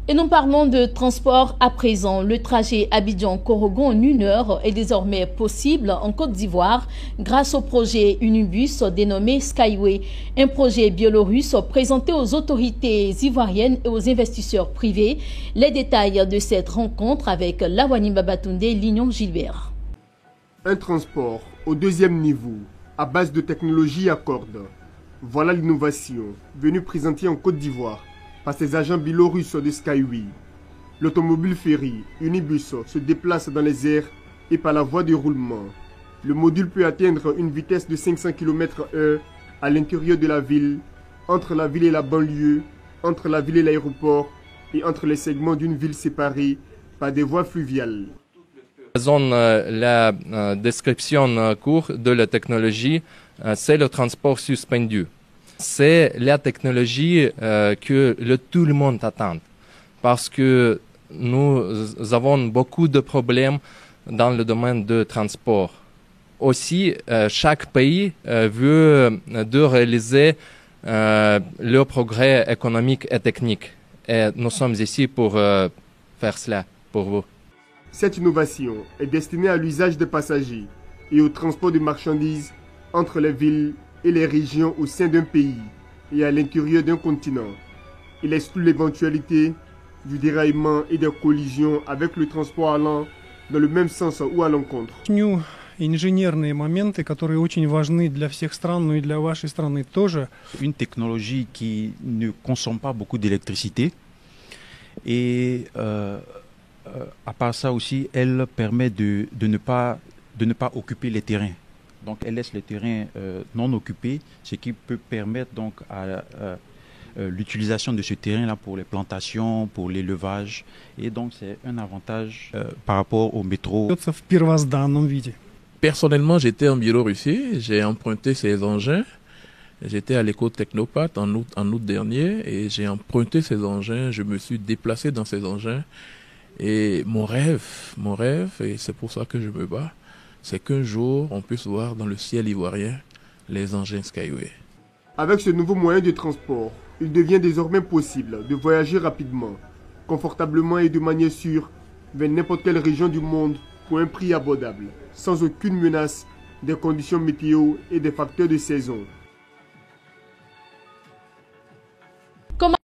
Et nous parlons de transport à présent. Le trajet Abidjan-Korogo en 1 heure est désormais possible en Côte d'Ivoire grâce au projet Unibus dénommé Skyway, un projet biélorusse présenté aux autorités ivoiriennes et aux investisseurs privés. Les détails de cette rencontre avec Lawani Babatunde, Lignon Gilbert. Un transport au 2e niveau, à base de technologie à cordes. Voilà l'innovation venue présenter en Côte d'Ivoire par ces agents biélorusses de Skyway. L'automobile ferry Unibus se déplace dans les airs et par la voie de roulement. Le module peut atteindre une vitesse de 500 km/h à l'intérieur de la ville, entre la ville et la banlieue, entre la ville et l'aéroport et entre les segments d'une ville séparée par des voies fluviales. La description courte de la technologie, c'est le transport suspendu. C'est la technologie que tout le monde attend parce que nous avons beaucoup de problèmes dans le domaine du transport. Aussi, chaque pays veut de réaliser le progrès économique et technique. Et nous sommes ici pour faire cela pour vous. Cette innovation est destinée à l'usage des passagers et au transport de marchandises entre les villes et les régions au sein d'un pays et à l'intérieur d'un continent. Il exclut l'éventualité du déraillement et des collisions avec le transport allant dans le même sens ou à l'encontre. Инженерные моменты, которые очень важны для всех стран, но и для вашей страны тоже. Une technologie qui ne consomme pas beaucoup d'électricité et à part ça aussi, elle permet de ne pas occuper les terrains. Donc elle laisse les terrains non occupés, ce qui peut permettre donc à l'utilisation de ce terrain-là pour les plantations, pour l'élevage. Et donc c'est un avantage par rapport au métro. Personnellement, j'étais en Biélorussie, j'ai emprunté ces engins. J'étais à l'école Technopat en août dernier et j'ai emprunté ces engins, je me suis déplacé dans ces engins. Et mon rêve, et c'est pour ça que je me bats, c'est qu'un jour on puisse voir dans le ciel ivoirien les engins Skyway. Avec ce nouveau moyen de transport, il devient désormais possible de voyager rapidement, confortablement et de manière sûre vers n'importe quelle région du monde pour un prix abordable, sans aucune menace des conditions météo et des facteurs de saison.